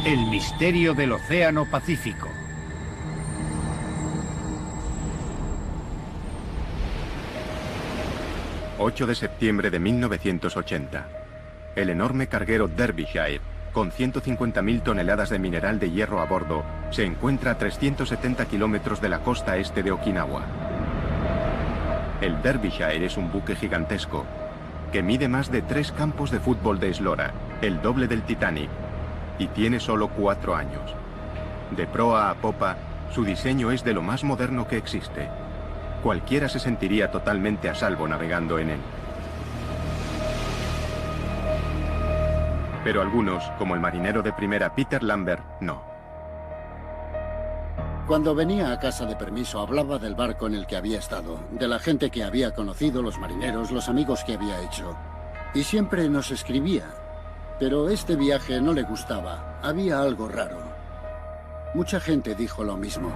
El misterio del Océano Pacífico. ...8 de septiembre de 1980... ...el enorme carguero Derbyshire... ...con 150.000 toneladas de mineral de hierro a bordo... ...se encuentra a 370 kilómetros de la costa este de Okinawa. El Derbyshire es un buque gigantesco... ...que mide más de 3 campos de fútbol de eslora... ...el doble del Titanic... ...y tiene solo 4 años. De proa a popa, su diseño es de lo más moderno que existe... Cualquiera se sentiría totalmente a salvo navegando en él. Pero algunos, como el marinero de primera Peter Lambert, no. Cuando venía a casa de permiso hablaba del barco en el que había estado, de la gente que había conocido, los marineros, los amigos que había hecho. Y siempre nos escribía. Pero este viaje no le gustaba. Había algo raro. Mucha gente dijo lo mismo.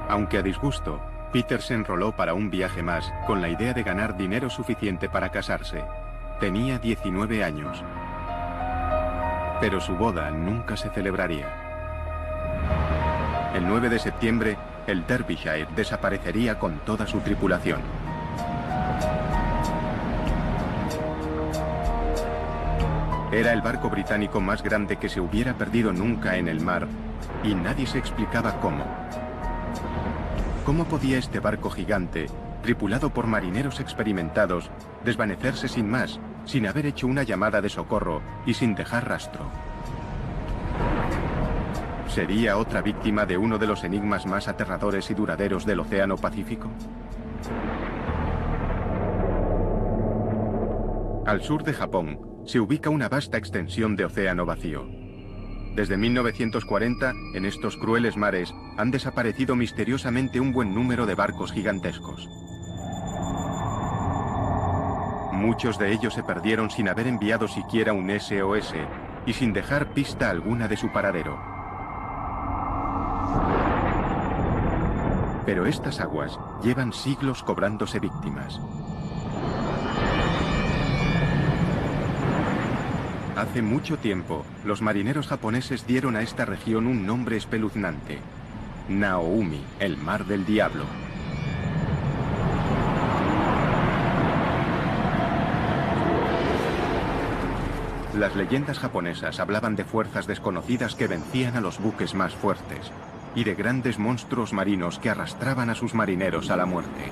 Aunque a disgusto, Peter se enroló para un viaje más con la idea de ganar dinero suficiente para casarse. Tenía 19 años. Pero su boda nunca se celebraría. El 9 de septiembre, el Derbyshire desaparecería con toda su tripulación. Era el barco británico más grande que se hubiera perdido nunca en el mar, y nadie se explicaba cómo. ¿Cómo podía este barco gigante, tripulado por marineros experimentados, desvanecerse sin más, sin haber hecho una llamada de socorro y sin dejar rastro? ¿Sería otra víctima de uno de los enigmas más aterradores y duraderos del Océano Pacífico? Al sur de Japón se ubica una vasta extensión de océano vacío. Desde 1940, en estos crueles mares, han desaparecido misteriosamente un buen número de barcos gigantescos. Muchos de ellos se perdieron sin haber enviado siquiera un SOS y sin dejar pista alguna de su paradero. Pero estas aguas llevan siglos cobrándose víctimas. Hace mucho tiempo, los marineros japoneses dieron a esta región un nombre espeluznante: Naoumi, el mar del diablo. Las leyendas japonesas hablaban de fuerzas desconocidas que vencían a los buques más fuertes, y de grandes monstruos marinos que arrastraban a sus marineros a la muerte.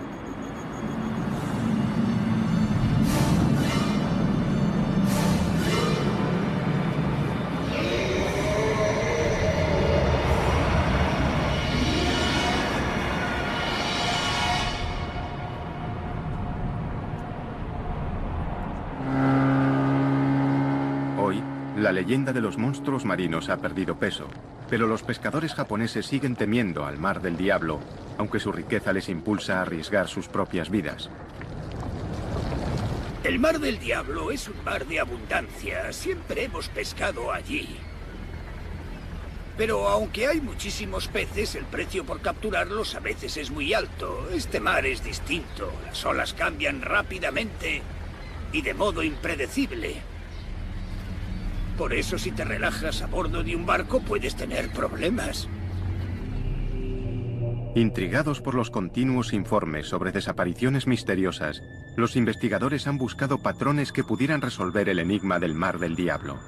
La leyenda de los monstruos marinos ha perdido peso, pero los pescadores japoneses siguen temiendo al mar del diablo, aunque su riqueza les impulsa a arriesgar sus propias vidas. El mar del diablo es un mar de abundancia. Siempre hemos pescado allí. Pero aunque hay muchísimos peces, el precio por capturarlos a veces es muy alto. Este mar es distinto. Las olas cambian rápidamente y de modo impredecible. Por eso, si te relajas a bordo de un barco, puedes tener problemas. Intrigados por los continuos informes sobre desapariciones misteriosas, los investigadores han buscado patrones que pudieran resolver el enigma del mar del diablo.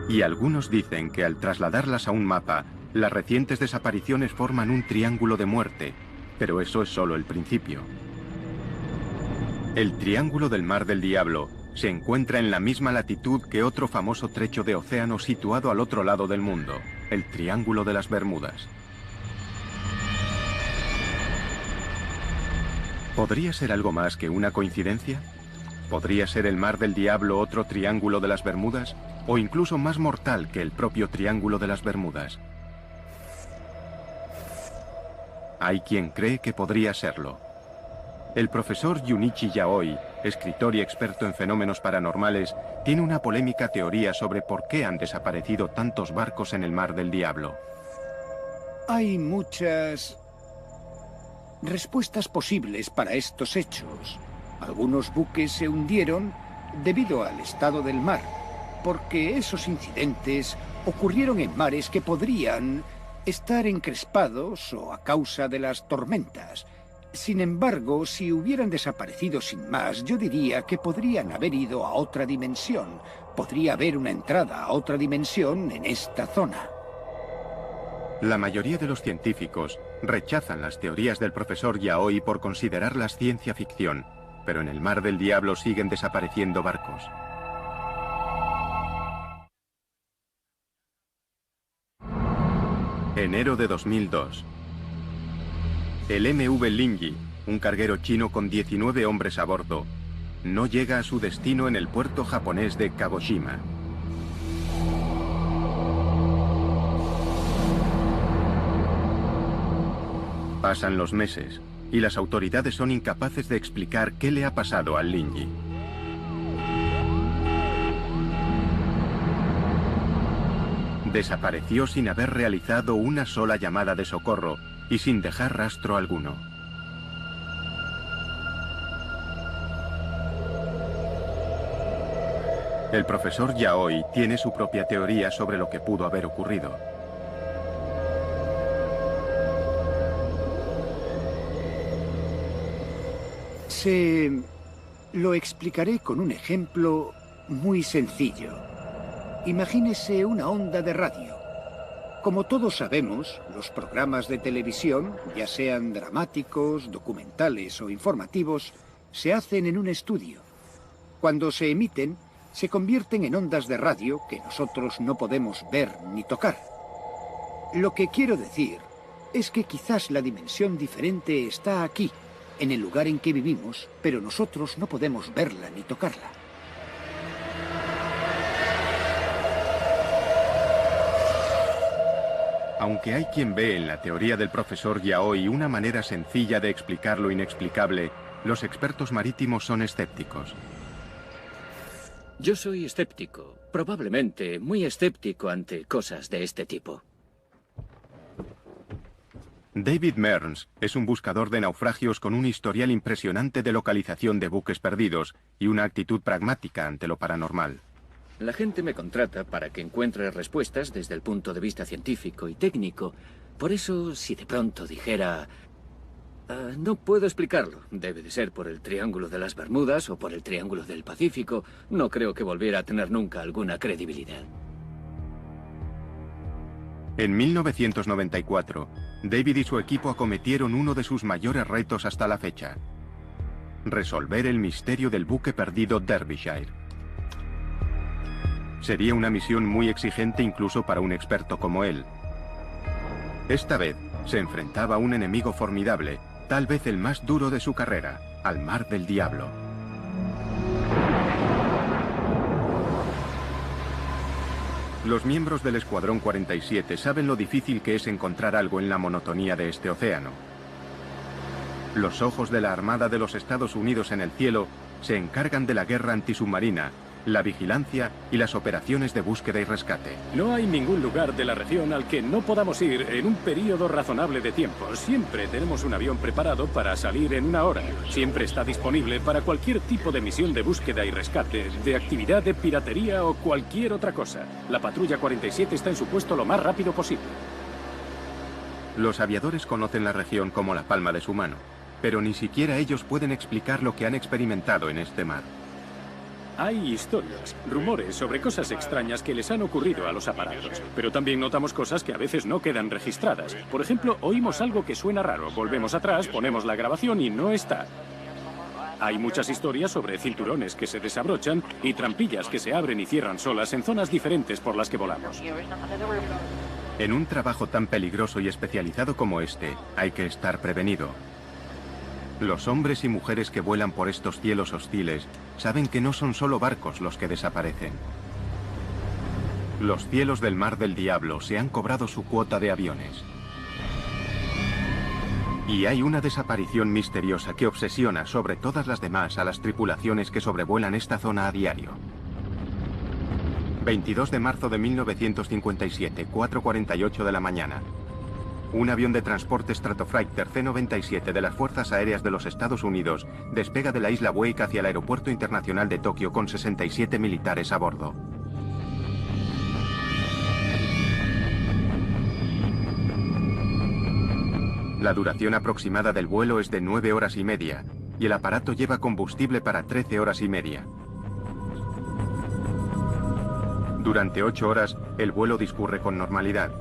Y algunos dicen que al trasladarlas a un mapa, las recientes desapariciones forman un triángulo de muerte, pero eso es solo el principio. El Triángulo del Mar del Diablo se encuentra en la misma latitud que otro famoso trecho de océano situado al otro lado del mundo, el Triángulo de las Bermudas. ¿Podría ser algo más que una coincidencia? ¿Podría ser el Mar del Diablo otro Triángulo de las Bermudas? ¿O incluso más mortal que el propio Triángulo de las Bermudas? Hay quien cree que podría serlo. El profesor Junichi Yaoi, escritor y experto en fenómenos paranormales, tiene una polémica teoría sobre por qué han desaparecido tantos barcos en el Mar del Diablo. Hay muchas respuestas posibles para estos hechos. Algunos buques se hundieron debido al estado del mar. porque esos incidentes ocurrieron en mares que podrían estar encrespados o a causa de las tormentas. Sin embargo, si hubieran desaparecido sin más, yo diría que podrían haber ido a otra dimensión. Podría haber una entrada a otra dimensión en esta zona. La mayoría de los científicos rechazan las teorías del profesor Yaoi por considerarlas ciencia ficción, pero en el Mar del Diablo siguen desapareciendo barcos. Enero de 2002. El MV Linji, un carguero chino con 19 hombres a bordo, no llega a su destino en el puerto japonés de Kagoshima. Pasan los meses y las autoridades son incapaces de explicar qué le ha pasado al Linji. Desapareció sin haber realizado una sola llamada de socorro y sin dejar rastro alguno. El profesor Yaoi tiene su propia teoría sobre lo que pudo haber ocurrido. Lo explicaré con un ejemplo muy sencillo. Imagínese una onda de radio. Como todos sabemos, los programas de televisión, ya sean dramáticos, documentales o informativos, se hacen en un estudio. Cuando se emiten, se convierten en ondas de radio que nosotros no podemos ver ni tocar. Lo que quiero decir es que quizás la dimensión diferente está aquí, en el lugar en que vivimos, pero nosotros no podemos verla ni tocarla. Aunque hay quien ve en la teoría del profesor Yaoi una manera sencilla de explicar lo inexplicable, los expertos marítimos son escépticos. Yo soy escéptico, probablemente muy escéptico ante cosas de este tipo. David Mearns es un buscador de naufragios con un historial impresionante de localización de buques perdidos y una actitud pragmática ante lo paranormal. La gente me contrata para que encuentre respuestas desde el punto de vista científico y técnico. Por eso, si de pronto dijera... no puedo explicarlo. Debe de ser por el Triángulo de las Bermudas o por el Triángulo del Pacífico. No creo que volviera a tener nunca alguna credibilidad. En 1994, David y su equipo acometieron uno de sus mayores retos hasta la fecha: resolver el misterio del buque perdido Derbyshire. Sería una misión muy exigente incluso para un experto como él. Esta vez se enfrentaba a un enemigo formidable, tal vez el más duro de su carrera, al Mar del Diablo. Los miembros del Escuadrón 47 saben lo difícil que es encontrar algo en la monotonía de este océano. Los ojos de la Armada de los Estados Unidos en el cielo se encargan de la guerra antisubmarina, la vigilancia y las operaciones de búsqueda y rescate. No hay ningún lugar de la región al que no podamos ir en un periodo razonable de tiempo. Siempre tenemos un avión preparado para salir en 1 hora. Siempre está disponible para cualquier tipo de misión de búsqueda y rescate, de actividad de piratería o cualquier otra cosa. La patrulla 47 está en su puesto lo más rápido posible. Los aviadores conocen la región como la palma de su mano, pero ni siquiera ellos pueden explicar lo que han experimentado en este mar. Hay historias, rumores sobre cosas extrañas que les han ocurrido a los aparatos, pero también notamos cosas que a veces no quedan registradas. Por ejemplo, oímos algo que suena raro, volvemos atrás, ponemos la grabación y no está. Hay muchas historias sobre cinturones que se desabrochan y trampillas que se abren y cierran solas en zonas diferentes por las que volamos. En un trabajo tan peligroso y especializado como este, hay que estar prevenido. Los hombres y mujeres que vuelan por estos cielos hostiles saben que no son solo barcos los que desaparecen. Los cielos del Mar del Diablo se han cobrado su cuota de aviones. Y hay una desaparición misteriosa que obsesiona sobre todas las demás a las tripulaciones que sobrevuelan esta zona a diario. 22 de marzo de 1957, 4:48 de la mañana. Un avión de transporte Stratofighter C-97 de las Fuerzas Aéreas de los Estados Unidos despega de la isla Wake hacia el Aeropuerto Internacional de Tokio con 67 militares a bordo. La duración aproximada del vuelo es de 9 horas y media, y el aparato lleva combustible para 13 horas y media. Durante 8 horas, el vuelo discurre con normalidad.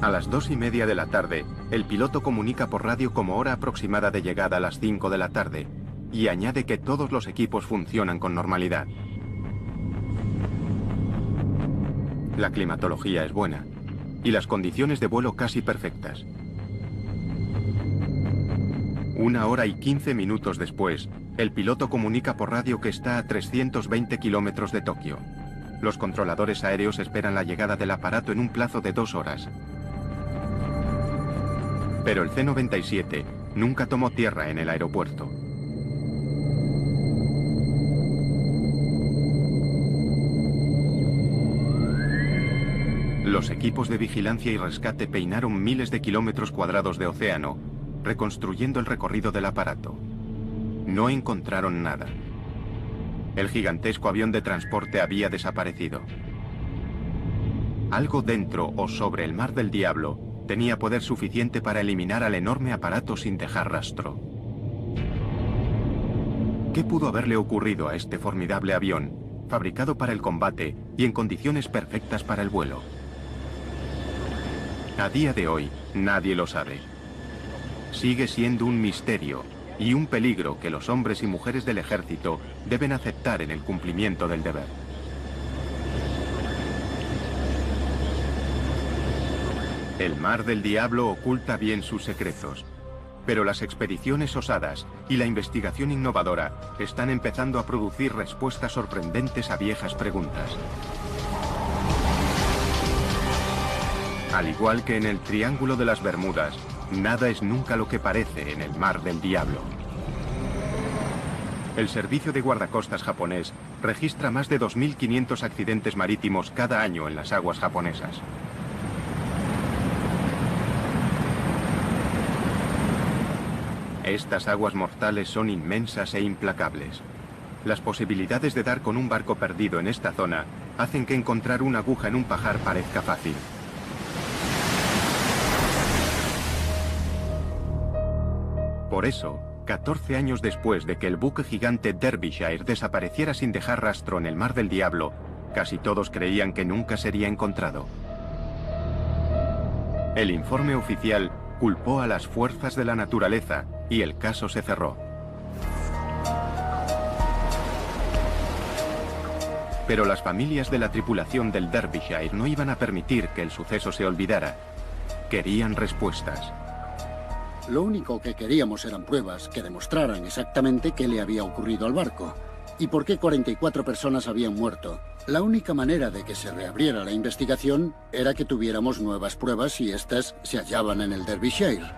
A las 2:30 de la tarde, el piloto comunica por radio como hora aproximada de llegada a las 5 de la tarde, y añade que todos los equipos funcionan con normalidad. La climatología es buena, y las condiciones de vuelo casi perfectas. 1 hora y 15 minutos después, el piloto comunica por radio que está a 320 kilómetros de Tokio. Los controladores aéreos esperan la llegada del aparato en un plazo de 2 horas. Pero el C-97 nunca tomó tierra en el aeropuerto. Los equipos de vigilancia y rescate peinaron miles de kilómetros cuadrados de océano, reconstruyendo el recorrido del aparato. No encontraron nada. El gigantesco avión de transporte había desaparecido. Algo dentro o sobre el Mar del Diablo tenía poder suficiente para eliminar al enorme aparato sin dejar rastro. ¿Qué pudo haberle ocurrido a este formidable avión, fabricado para el combate y en condiciones perfectas para el vuelo? A día de hoy, nadie lo sabe. Sigue siendo un misterio y un peligro que los hombres y mujeres del ejército deben aceptar en el cumplimiento del deber. El Mar del Diablo oculta bien sus secretos, pero las expediciones osadas y la investigación innovadora están empezando a producir respuestas sorprendentes a viejas preguntas. Al igual que en el Triángulo de las Bermudas, nada es nunca lo que parece en el Mar del Diablo. El servicio de guardacostas japonés registra más de 2.500 accidentes marítimos cada año en las aguas japonesas. Estas aguas mortales son inmensas e implacables. Las posibilidades de dar con un barco perdido en esta zona hacen que encontrar una aguja en un pajar parezca fácil. Por eso, 14 años después de que el buque gigante Derbyshire desapareciera sin dejar rastro en el Mar del Diablo, casi todos creían que nunca sería encontrado. El informe oficial culpó a las fuerzas de la naturaleza y el caso se cerró. Pero las familias de la tripulación del Derbyshire no iban a permitir que el suceso se olvidara. Querían respuestas. Lo único que queríamos eran pruebas que demostraran exactamente qué le había ocurrido al barco y por qué 44 personas habían muerto. La única manera de que se reabriera la investigación era que tuviéramos nuevas pruebas y estas se hallaban en el Derbyshire.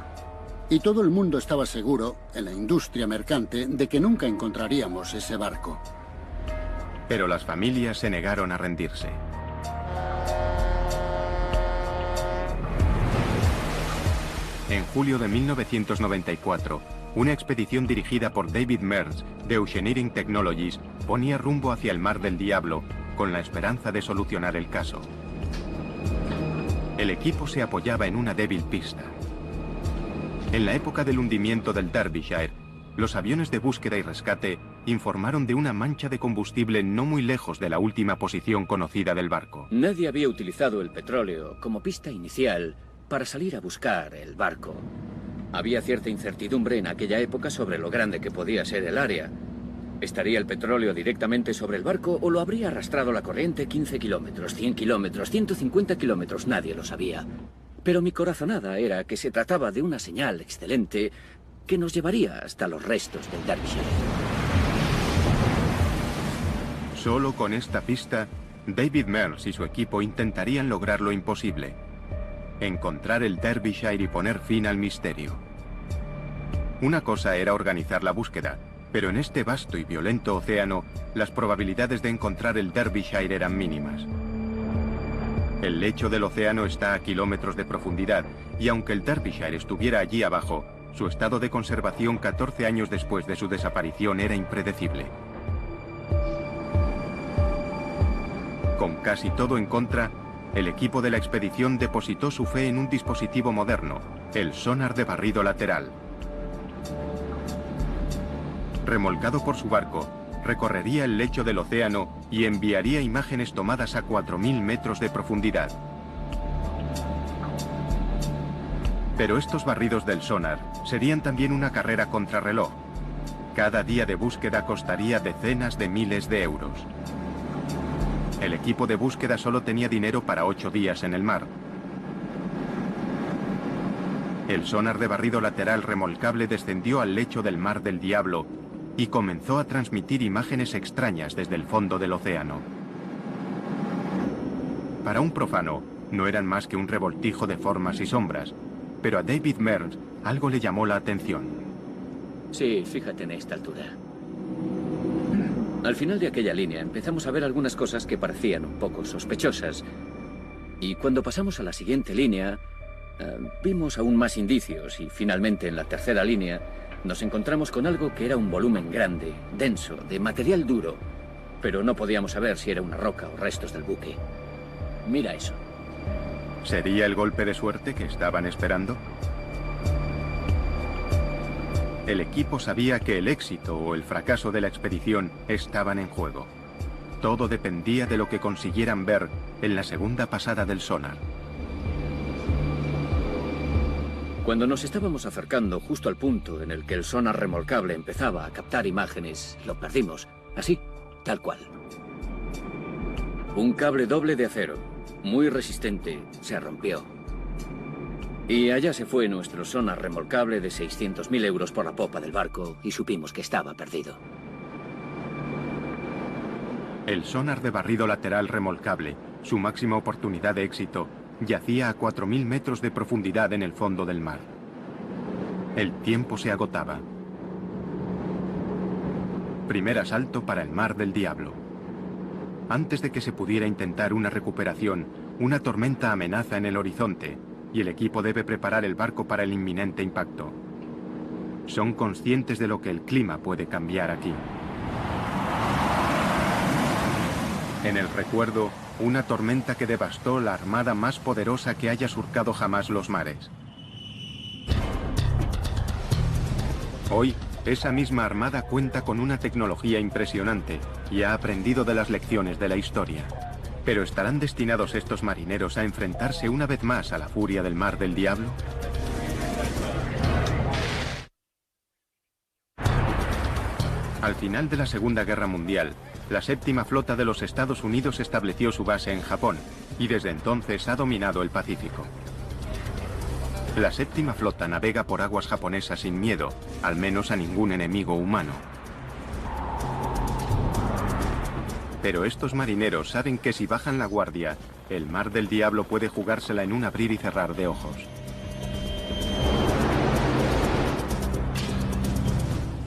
Y todo el mundo estaba seguro, en la industria mercante, de que nunca encontraríamos ese barco. Pero las familias se negaron a rendirse. En julio de 1994, una expedición dirigida por David Mearns de Oceaneering Technologies ponía rumbo hacia el Mar del Diablo con la esperanza de solucionar el caso. El equipo se apoyaba en una débil pista. En la época del hundimiento del Derbyshire, los aviones de búsqueda y rescate informaron de una mancha de combustible no muy lejos de la última posición conocida del barco. Nadie había utilizado el petróleo como pista inicial para salir a buscar el barco. Había cierta incertidumbre en aquella época sobre lo grande que podía ser el área. ¿Estaría el petróleo directamente sobre el barco o lo habría arrastrado la corriente 15 kilómetros, 100 kilómetros, 150 kilómetros? Nadie lo sabía. Pero mi corazonada era que se trataba de una señal excelente que nos llevaría hasta los restos del Derbyshire. Solo con esta pista, David Mearns y su equipo intentarían lograr lo imposible: encontrar el Derbyshire y poner fin al misterio. Una cosa era organizar la búsqueda, pero en este vasto y violento océano, las probabilidades de encontrar el Derbyshire eran mínimas. El lecho del océano está a kilómetros de profundidad, y aunque el Derbyshire estuviera allí abajo, su estado de conservación 14 años después de su desaparición era impredecible. Con casi todo en contra, el equipo de la expedición depositó su fe en un dispositivo moderno, el sonar de barrido lateral. Remolcado por su barco, recorrería el lecho del océano y enviaría imágenes tomadas a 4.000 metros de profundidad. Pero estos barridos del sonar serían también una carrera contrarreloj. Cada día de búsqueda costaría decenas de miles de euros. El equipo de búsqueda solo tenía dinero para 8 días en el mar. El sonar de barrido lateral remolcable descendió al lecho del Mar del Diablo y comenzó a transmitir imágenes extrañas desde el fondo del océano. Para un profano, no eran más que un revoltijo de formas y sombras, pero a David Mearns algo le llamó la atención. Sí, fíjate en esta altura. Al final de aquella línea empezamos a ver algunas cosas que parecían un poco sospechosas. Y cuando pasamos a la siguiente línea, vimos aún más indicios y finalmente en la tercera línea nos encontramos con algo que era un volumen grande, denso, de material duro, pero no podíamos saber si era una roca o restos del buque. Mira eso. ¿Sería el golpe de suerte que estaban esperando? El equipo sabía que el éxito o el fracaso de la expedición estaban en juego. Todo dependía de lo que consiguieran ver en la segunda pasada del sonar. Cuando nos estábamos acercando justo al punto en el que el sonar remolcable empezaba a captar imágenes, lo perdimos. Así, tal cual. Un cable doble de acero, muy resistente, se rompió. Y allá se fue nuestro sonar remolcable de 600.000 euros por la popa del barco y supimos que estaba perdido. El sonar de barrido lateral remolcable, su máxima oportunidad de éxito, yacía a 4.000 metros de profundidad en el fondo del mar. El tiempo se agotaba. Primer asalto para el Mar del Diablo. Antes de que se pudiera intentar una recuperación, una tormenta amenaza en el horizonte y el equipo debe preparar el barco para el inminente impacto. Son conscientes de lo que el clima puede cambiar aquí. En el recuerdo, una tormenta que devastó la armada más poderosa que haya surcado jamás los mares. Hoy, esa misma armada cuenta con una tecnología impresionante y ha aprendido de las lecciones de la historia. ¿Pero estarán destinados estos marineros a enfrentarse una vez más a la furia del Mar del Diablo? Al final de la Segunda Guerra Mundial, la séptima flota de los Estados Unidos estableció su base en Japón y desde entonces ha dominado el Pacífico. La séptima flota navega por aguas japonesas sin miedo, al menos a ningún enemigo humano. Pero estos marineros saben que si bajan la guardia, el Mar del Diablo puede jugársela en un abrir y cerrar de ojos.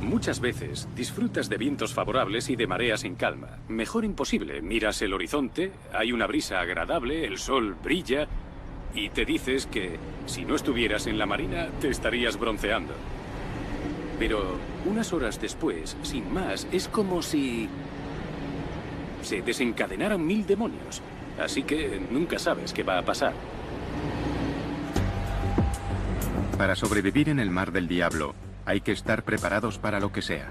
Muchas veces disfrutas de vientos favorables y de mareas en calma. Mejor imposible. Miras el horizonte, hay una brisa agradable, el sol brilla y te dices que si no estuvieras en la marina te estarías bronceando. Pero unas horas después, sin más, es como si se desencadenaran 1000 demonios. Así que nunca sabes qué va a pasar. Para sobrevivir en el Mar del Diablo, hay que estar preparados para lo que sea.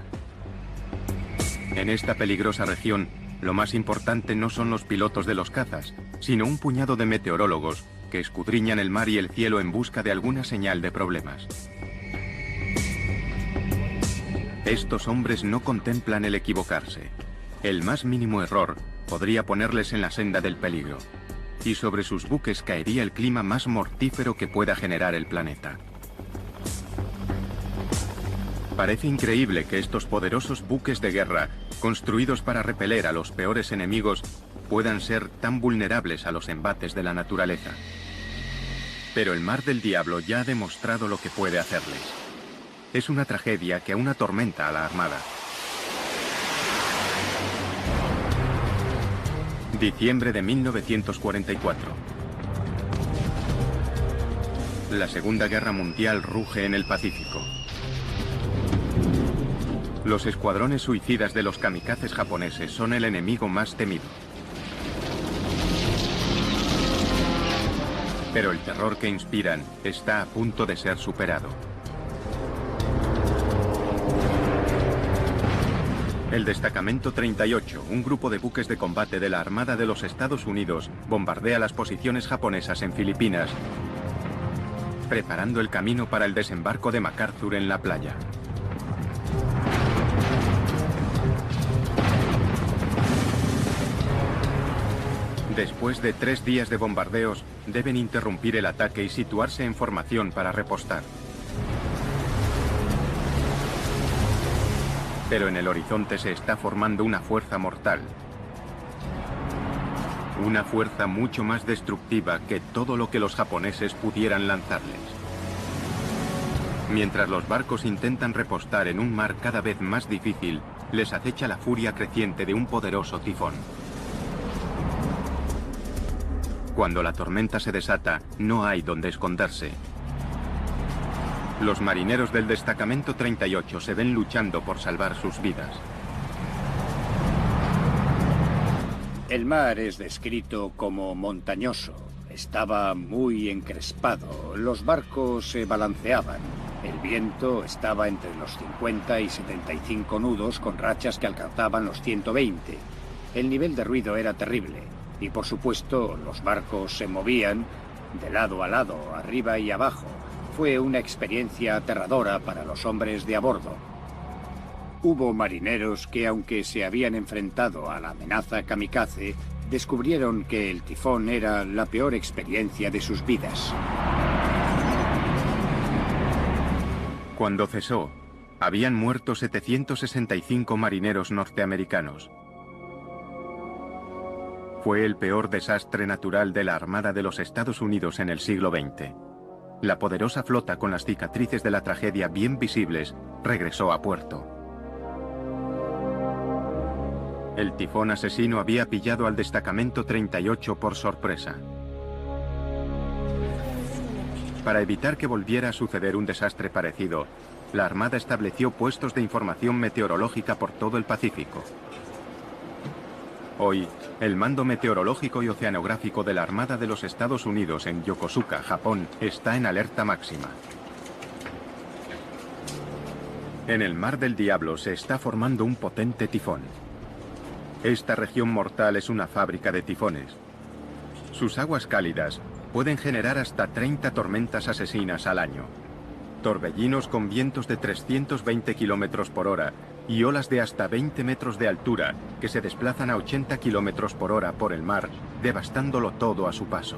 En esta peligrosa región, lo más importante no son los pilotos de los cazas, sino un puñado de meteorólogos que escudriñan el mar y el cielo en busca de alguna señal de problemas. Estos hombres no contemplan el equivocarse. El más mínimo error podría ponerles en la senda del peligro, y sobre sus buques caería el clima más mortífero que pueda generar el planeta. Parece increíble que estos poderosos buques de guerra, construidos para repeler a los peores enemigos, puedan ser tan vulnerables a los embates de la naturaleza. Pero el Mar del Diablo ya ha demostrado lo que puede hacerles. Es una tragedia que aún atormenta a la Armada. Diciembre de 1944. La Segunda Guerra Mundial ruge en el Pacífico. Los escuadrones suicidas de los kamikazes japoneses son el enemigo más temido. Pero el terror que inspiran está a punto de ser superado. El Destacamento 38, un grupo de buques de combate de la Armada de los Estados Unidos, bombardea las posiciones japonesas en Filipinas, preparando el camino para el desembarco de MacArthur en la playa. Después de 3 días de bombardeos, deben interrumpir el ataque y situarse en formación para repostar. Pero en el horizonte se está formando una fuerza mortal. Una fuerza mucho más destructiva que todo lo que los japoneses pudieran lanzarles. Mientras los barcos intentan repostar en un mar cada vez más difícil, les acecha la furia creciente de un poderoso tifón. Cuando la tormenta se desata, no hay donde esconderse. Los marineros del Destacamento 38 se ven luchando por salvar sus vidas. El mar es descrito como montañoso. Estaba muy encrespado. Los barcos se balanceaban. El viento estaba entre los 50 y 75 nudos con rachas que alcanzaban los 120. El nivel de ruido era terrible. Y por supuesto, los barcos se movían de lado a lado, arriba y abajo. Fue una experiencia aterradora para los hombres de a bordo. Hubo marineros que, aunque se habían enfrentado a la amenaza kamikaze, descubrieron que el tifón era la peor experiencia de sus vidas. Cuando cesó, habían muerto 765 marineros norteamericanos. Fue el peor desastre natural de la Armada de los Estados Unidos en el siglo XX. La poderosa flota, con las cicatrices de la tragedia bien visibles, regresó a puerto. El tifón asesino había pillado al Destacamento 38 por sorpresa. Para evitar que volviera a suceder un desastre parecido, la Armada estableció puestos de información meteorológica por todo el Pacífico. Hoy, el Mando Meteorológico y Oceanográfico de la Armada de los Estados Unidos en Yokosuka, Japón, está en alerta máxima. En el Mar del Diablo se está formando un potente tifón. Esta región mortal es una fábrica de tifones. Sus aguas cálidas pueden generar hasta 30 tormentas asesinas al año. Torbellinos con vientos de 320 kilómetros por hora y olas de hasta 20 metros de altura que se desplazan a 80 kilómetros por hora por el mar, devastándolo todo a su paso.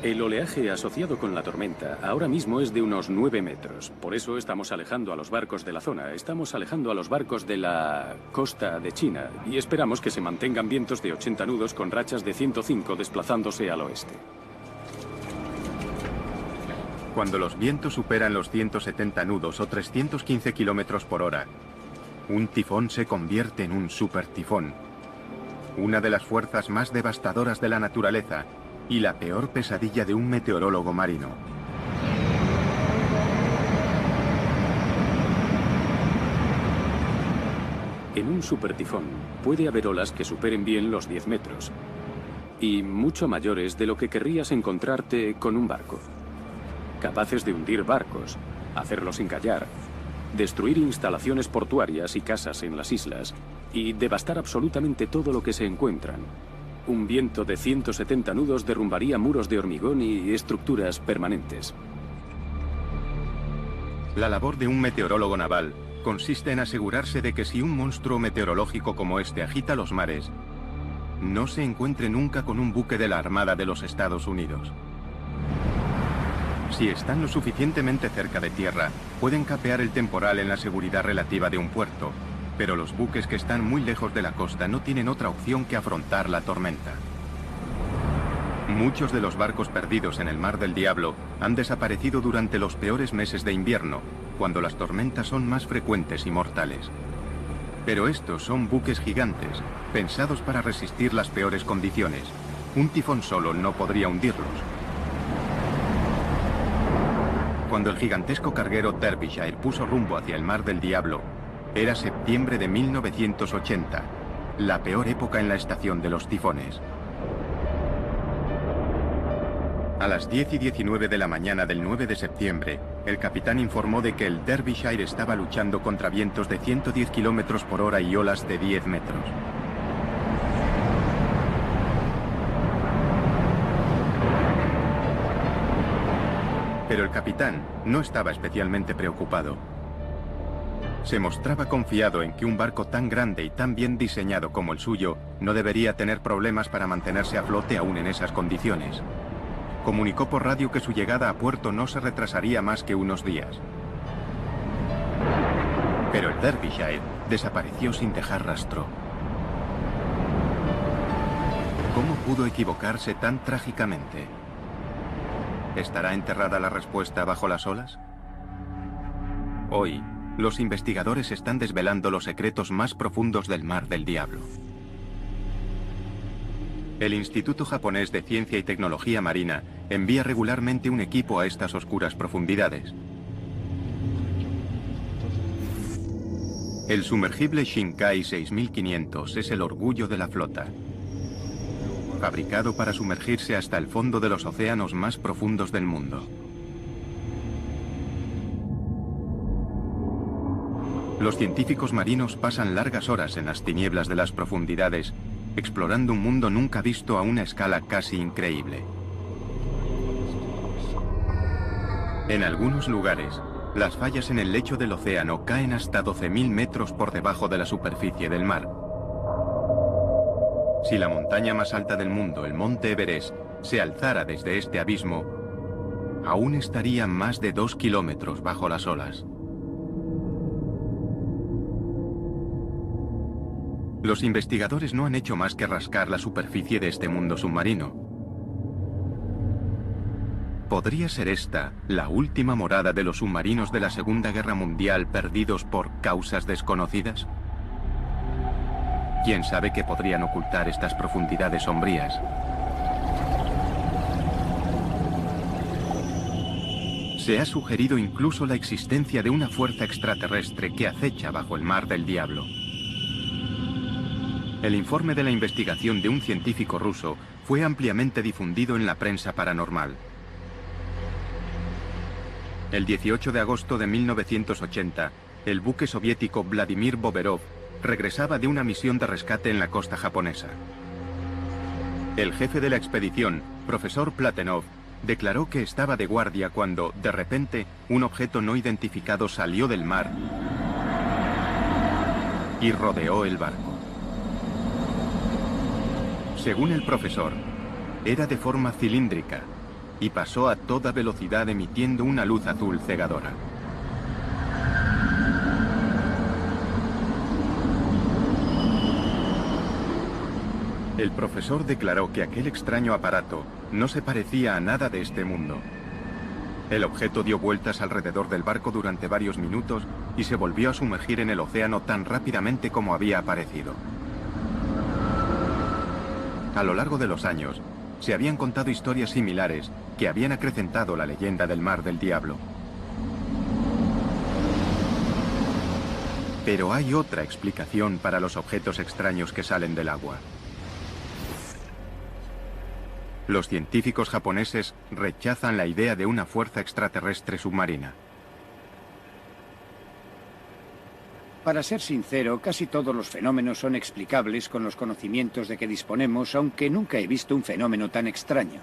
El oleaje asociado con la tormenta ahora mismo es de unos 9 metros. Por eso estamos alejando a los barcos de la zona. Estamos alejando a los barcos de la costa de China y esperamos que se mantengan vientos de 80 nudos con rachas de 105 desplazándose al oeste. Cuando los vientos superan los 170 nudos o 315 kilómetros por hora, un tifón se convierte en un supertifón. Una de las fuerzas más devastadoras de la naturaleza y la peor pesadilla de un meteorólogo marino. En un supertifón puede haber olas que superen bien los 10 metros y mucho mayores de lo que querrías encontrarte con un barco. Capaces de hundir barcos, hacerlos encallar, destruir instalaciones portuarias y casas en las islas y devastar absolutamente todo lo que se encuentran. Un viento de 170 nudos derrumbaría muros de hormigón y estructuras permanentes. La labor de un meteorólogo naval consiste en asegurarse de que si un monstruo meteorológico como este agita los mares, no se encuentre nunca con un buque de la Armada de los Estados Unidos. Si están lo suficientemente cerca de tierra, pueden capear el temporal en la seguridad relativa de un puerto, pero los buques que están muy lejos de la costa no tienen otra opción que afrontar la tormenta. Muchos de los barcos perdidos en el Mar del Diablo han desaparecido durante los peores meses de invierno, cuando las tormentas son más frecuentes y mortales. Pero estos son buques gigantes, pensados para resistir las peores condiciones. Un tifón solo no podría hundirlos. Cuando el gigantesco carguero Derbyshire puso rumbo hacia el Mar del Diablo, era septiembre de 1980, la peor época en la estación de los tifones. A las 10:19 de la mañana del 9 de septiembre, el capitán informó de que el Derbyshire estaba luchando contra vientos de 110 km por hora y olas de 10 metros. Pero el capitán no estaba especialmente preocupado. Se mostraba confiado en que un barco tan grande y tan bien diseñado como el suyo no debería tener problemas para mantenerse a flote aún en esas condiciones. Comunicó por radio que su llegada a puerto no se retrasaría más que unos días. Pero el Derbyshire desapareció sin dejar rastro. ¿Cómo pudo equivocarse tan trágicamente? ¿Estará enterrada la respuesta bajo las olas? Hoy, los investigadores están desvelando los secretos más profundos del Mar del Diablo. El Instituto Japonés de Ciencia y Tecnología Marina envía regularmente un equipo a estas oscuras profundidades. El sumergible Shinkai 6500 es el orgullo de la flota. Fabricado para sumergirse hasta el fondo de los océanos más profundos del mundo. Los científicos marinos pasan largas horas en las tinieblas de las profundidades, explorando un mundo nunca visto a una escala casi increíble. En algunos lugares, las fallas en el lecho del océano caen hasta 12.000 metros por debajo de la superficie del mar. Si la montaña más alta del mundo, el Monte Everest, se alzara desde este abismo, aún estaría más de 2 kilómetros bajo las olas. Los investigadores no han hecho más que rascar la superficie de este mundo submarino. ¿Podría ser esta la última morada de los submarinos de la Segunda Guerra Mundial perdidos por causas desconocidas? ¿Quién sabe qué podrían ocultar estas profundidades sombrías? Se ha sugerido incluso la existencia de una fuerza extraterrestre que acecha bajo el Mar del Diablo. El informe de la investigación de un científico ruso fue ampliamente difundido en la prensa paranormal. El 18 de agosto de 1980, el buque soviético Vladimir Boberov regresaba de una misión de rescate en la costa japonesa. El jefe de la expedición, profesor Platenov, declaró que estaba de guardia cuando, de repente, un objeto no identificado salió del mar y rodeó el barco. Según el profesor, era de forma cilíndrica y pasó a toda velocidad emitiendo una luz azul cegadora. El profesor declaró que aquel extraño aparato no se parecía a nada de este mundo. El objeto dio vueltas alrededor del barco durante varios minutos y se volvió a sumergir en el océano tan rápidamente como había aparecido. A lo largo de los años, se habían contado historias similares que habían acrecentado la leyenda del Mar del Diablo. Pero hay otra explicación para los objetos extraños que salen del agua. Los científicos japoneses rechazan la idea de una fuerza extraterrestre submarina. Para ser sincero, casi todos los fenómenos son explicables con los conocimientos de que disponemos, aunque nunca he visto un fenómeno tan extraño.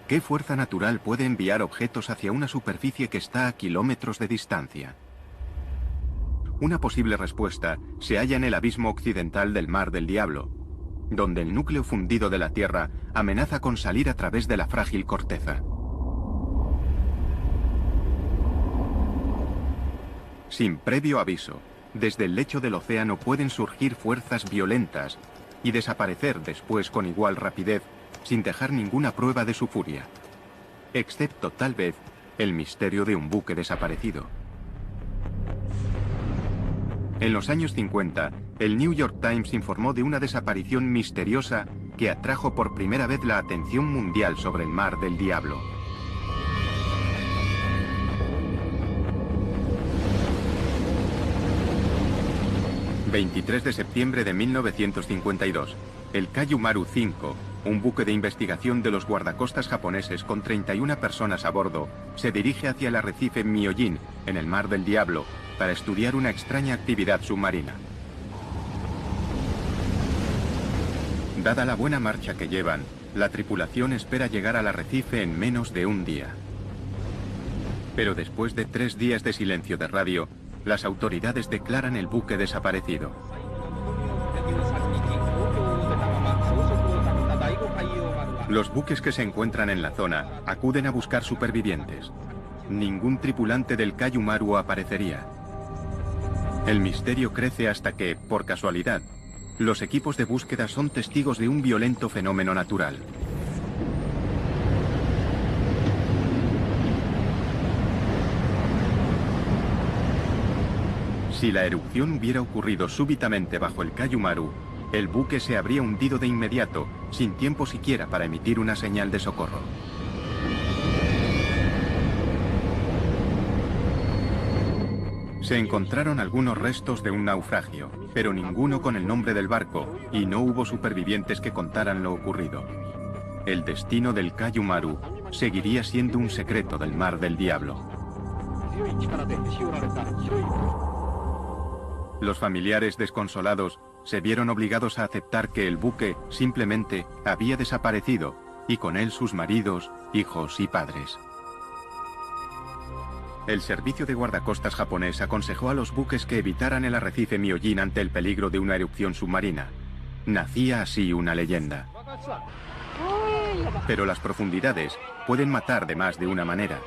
¿Qué fuerza natural puede enviar objetos hacia una superficie que está a kilómetros de distancia? Una posible respuesta se halla en el abismo occidental del Mar del Diablo, donde el núcleo fundido de la Tierra amenaza con salir a través de la frágil corteza. Sin previo aviso, desde el lecho del océano pueden surgir fuerzas violentas y desaparecer después con igual rapidez, sin dejar ninguna prueba de su furia, excepto tal vez el misterio de un buque desaparecido. En los años 50, el New York Times informó de una desaparición misteriosa que atrajo por primera vez la atención mundial sobre el Mar del Diablo. ...23 de septiembre de 1952... el Kayu Maru 5... un buque de investigación de los guardacostas japoneses con 31 personas a bordo se dirige hacia el arrecife Myojin, en el Mar del Diablo, para estudiar una extraña actividad submarina. Dada la buena marcha que llevan, la tripulación espera llegar al arrecife en menos de un día. Pero después de 3 días de silencio de radio, las autoridades declaran el buque desaparecido. Los buques que se encuentran en la zona acuden a buscar supervivientes. Ningún tripulante del Kaiju Maru aparecería. El misterio crece hasta que, por casualidad, los equipos de búsqueda son testigos de un violento fenómeno natural. Si la erupción hubiera ocurrido súbitamente bajo el Kaiju Maru, el buque se habría hundido de inmediato, sin tiempo siquiera para emitir una señal de socorro. Se encontraron algunos restos de un naufragio, pero ninguno con el nombre del barco, y no hubo supervivientes que contaran lo ocurrido. El destino del Kaiju Maru seguiría siendo un secreto del Mar del Diablo. Los familiares desconsolados se vieron obligados a aceptar que el buque simplemente había desaparecido, y con él sus maridos, hijos y padres. El servicio de guardacostas japonés aconsejó a los buques que evitaran el arrecife Myojin ante el peligro de una erupción submarina. Nacía así una leyenda. Pero las profundidades pueden matar de más de una manera.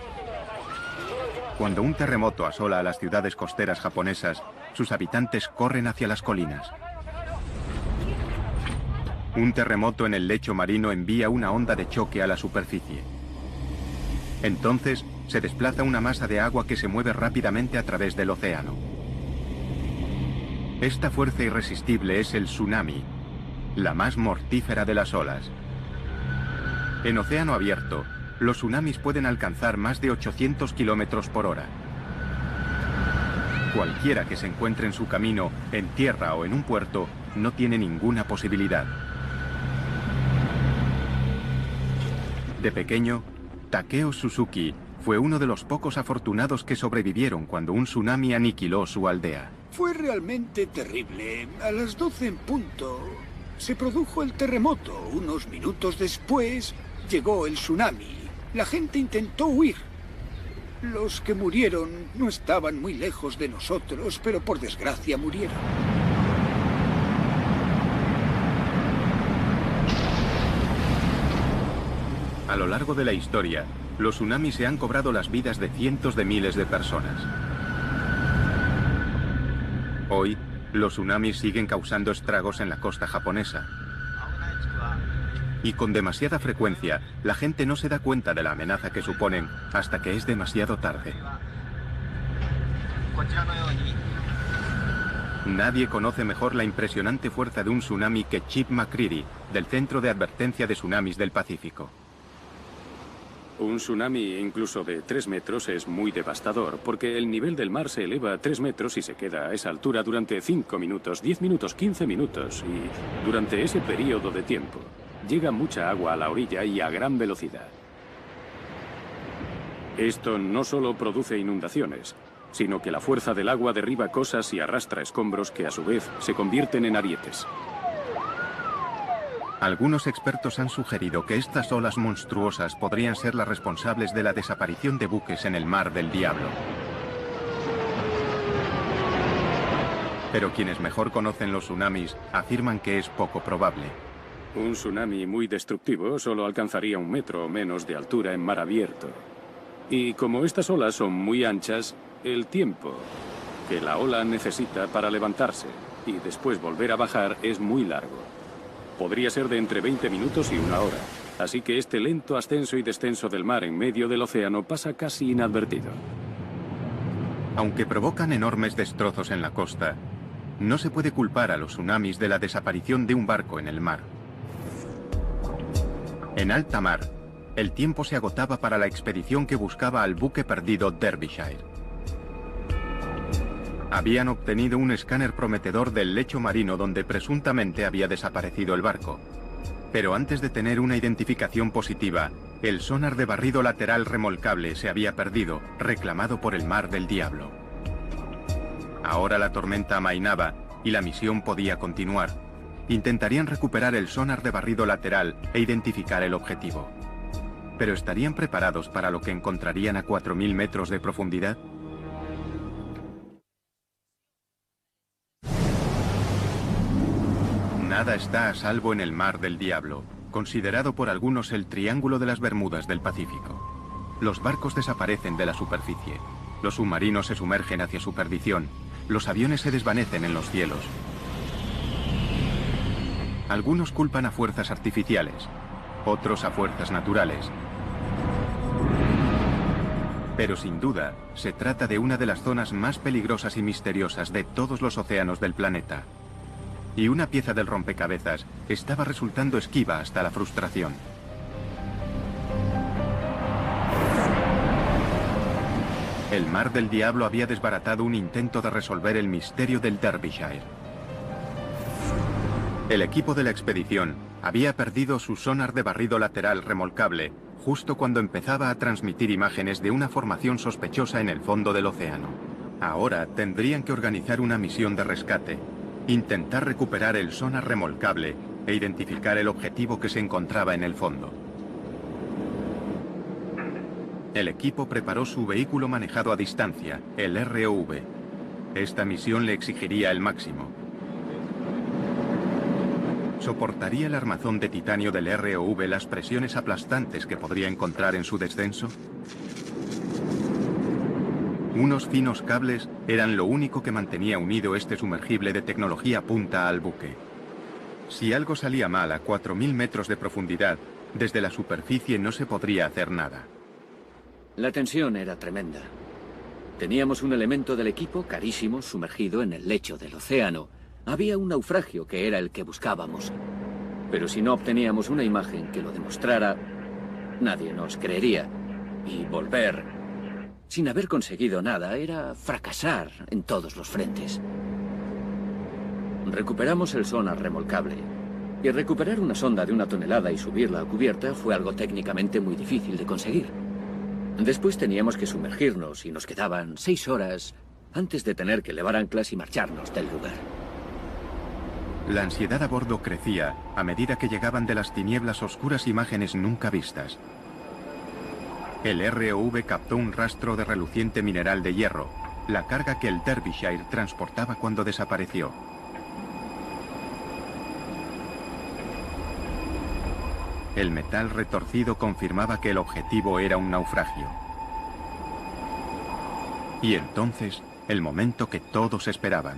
Cuando un terremoto asola a las ciudades costeras japonesas, sus habitantes corren hacia las colinas. Un terremoto en el lecho marino envía una onda de choque a la superficie. Entonces, se desplaza una masa de agua que se mueve rápidamente a través del océano. Esta fuerza irresistible es el tsunami, la más mortífera de las olas. En océano abierto, los tsunamis pueden alcanzar más de 800 kilómetros por hora. Cualquiera que se encuentre en su camino, en tierra o en un puerto, no tiene ninguna posibilidad. De pequeño, Takeo Suzuki fue uno de los pocos afortunados que sobrevivieron cuando un tsunami aniquiló su aldea. Fue realmente terrible. A las 12 en punto se produjo el terremoto. Unos minutos después llegó el tsunami. La gente intentó huir. Los que murieron no estaban muy lejos de nosotros, pero por desgracia murieron. A lo largo de la historia, los tsunamis se han cobrado las vidas de cientos de miles de personas. Hoy, los tsunamis siguen causando estragos en la costa japonesa. Y con demasiada frecuencia, la gente no se da cuenta de la amenaza que suponen hasta que es demasiado tarde. Nadie conoce mejor la impresionante fuerza de un tsunami que Chip McCready, del Centro de Advertencia de Tsunamis del Pacífico. Un tsunami incluso de 3 metros es muy devastador, porque el nivel del mar se eleva a 3 metros y se queda a esa altura durante 5 minutos, 10 minutos, 15 minutos. Y durante ese periodo de tiempo, llega mucha agua a la orilla y a gran velocidad. Esto no solo produce inundaciones, sino que la fuerza del agua derriba cosas y arrastra escombros que a su vez se convierten en arietes. Algunos expertos han sugerido que estas olas monstruosas podrían ser las responsables de la desaparición de buques en el Mar del Diablo. Pero quienes mejor conocen los tsunamis afirman que es poco probable. Un tsunami muy destructivo solo alcanzaría 1 metro o menos de altura en mar abierto. Y como estas olas son muy anchas, el tiempo que la ola necesita para levantarse y después volver a bajar es muy largo. Podría ser de entre 20 minutos y 1 hora. Así que este lento ascenso y descenso del mar en medio del océano pasa casi inadvertido. Aunque provocan enormes destrozos en la costa, no se puede culpar a los tsunamis de la desaparición de un barco en el mar. En alta mar, el tiempo se agotaba para la expedición que buscaba al buque perdido Derbyshire. Habían obtenido un escáner prometedor del lecho marino donde presuntamente había desaparecido el barco. Pero antes de tener una identificación positiva, el sonar de barrido lateral remolcable se había perdido, reclamado por el Mar del Diablo. Ahora la tormenta amainaba y la misión podía continuar. Intentarían recuperar el sonar de barrido lateral e identificar el objetivo. ¿Pero estarían preparados para lo que encontrarían a 4.000 metros de profundidad? Nada está a salvo en el Mar del Diablo, considerado por algunos el Triángulo de las Bermudas del Pacífico. Los barcos desaparecen de la superficie, los submarinos se sumergen hacia su perdición, los aviones se desvanecen en los cielos. Algunos culpan a fuerzas artificiales, otros a fuerzas naturales. Pero sin duda, se trata de una de las zonas más peligrosas y misteriosas de todos los océanos del planeta. Y una pieza del rompecabezas estaba resultando esquiva hasta la frustración. El Mar del Diablo había desbaratado un intento de resolver el misterio del Derbyshire. El equipo de la expedición había perdido su sonar de barrido lateral remolcable justo cuando empezaba a transmitir imágenes de una formación sospechosa en el fondo del océano. Ahora tendrían que organizar una misión de rescate, intentar recuperar el sonar remolcable e identificar el objetivo que se encontraba en el fondo. El equipo preparó su vehículo manejado a distancia, el ROV. Esta misión le exigiría el máximo. ¿Soportaría el armazón de titanio del ROV las presiones aplastantes que podría encontrar en su descenso? Unos finos cables eran lo único que mantenía unido este sumergible de tecnología punta al buque. Si algo salía mal a 4.000 metros de profundidad, desde la superficie no se podría hacer nada. La tensión era tremenda. Teníamos un elemento del equipo carísimo sumergido en el lecho del océano. Había un naufragio que era el que buscábamos. Pero si no obteníamos una imagen que lo demostrara, nadie nos creería. Y volver, sin haber conseguido nada, era fracasar en todos los frentes. Recuperamos el sonar remolcable. Y recuperar una sonda de 1 tonelada y subirla a cubierta fue algo técnicamente muy difícil de conseguir. Después teníamos que sumergirnos y nos quedaban 6 horas antes de tener que levar anclas y marcharnos del lugar. La ansiedad a bordo crecía a medida que llegaban de las tinieblas oscuras imágenes nunca vistas. El ROV captó un rastro de reluciente mineral de hierro, la carga que el Derbyshire transportaba cuando desapareció. El metal retorcido confirmaba que el objetivo era un naufragio. Y entonces, el momento que todos esperaban.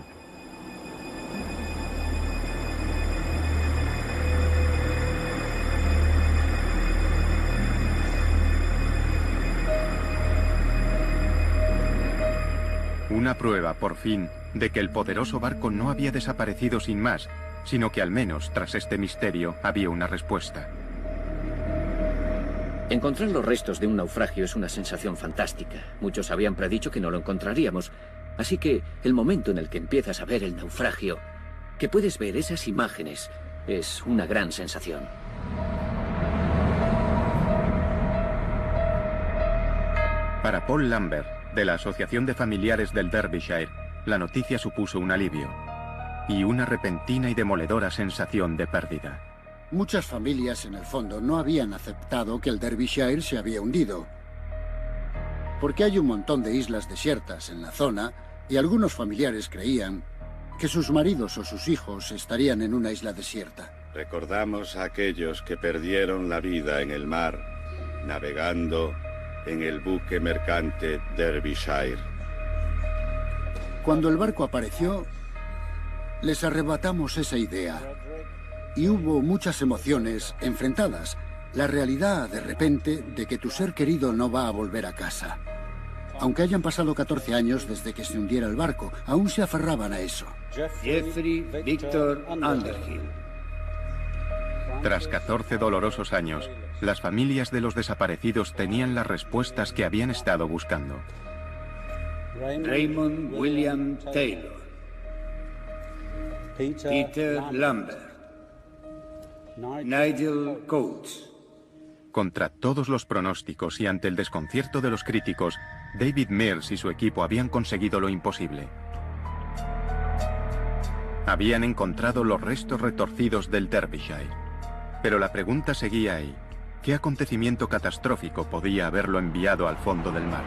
Una prueba, por fin, de que el poderoso barco no había desaparecido sin más, sino que al menos, tras este misterio, había una respuesta. Encontrar los restos de un naufragio es una sensación fantástica. Muchos habían predicho que no lo encontraríamos. Así que el momento en el que empiezas a ver el naufragio, que puedes ver esas imágenes, es una gran sensación. Para Paul Lambert, de la Asociación de Familiares del Derbyshire, la noticia supuso un alivio y una repentina y demoledora sensación de pérdida. Muchas familias, en el fondo, no habían aceptado que el Derbyshire se había hundido. Porque hay un montón de islas desiertas en la zona y algunos familiares creían que sus maridos o sus hijos estarían en una isla desierta. Recordamos a aquellos que perdieron la vida en el mar, navegando en el buque mercante Derbyshire. Cuando el barco apareció, les arrebatamos esa idea. Y hubo muchas emociones enfrentadas. La realidad, de repente, de que tu ser querido no va a volver a casa. Aunque hayan pasado 14 años desde que se hundiera el barco, aún se aferraban a eso. Jeffrey Victor Underhill. Tras 14 dolorosos años, las familias de los desaparecidos tenían las respuestas que habían estado buscando. Raymond William Taylor. Peter Lambert. Nigel Coates. Contra todos los pronósticos y ante el desconcierto de los críticos, David Mills y su equipo habían conseguido lo imposible. Habían encontrado los restos retorcidos del Derbyshire. Pero la pregunta seguía ahí. ¿Qué acontecimiento catastrófico podía haberlo enviado al fondo del mar?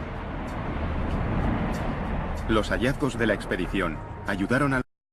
Los hallazgos de la expedición ayudaron a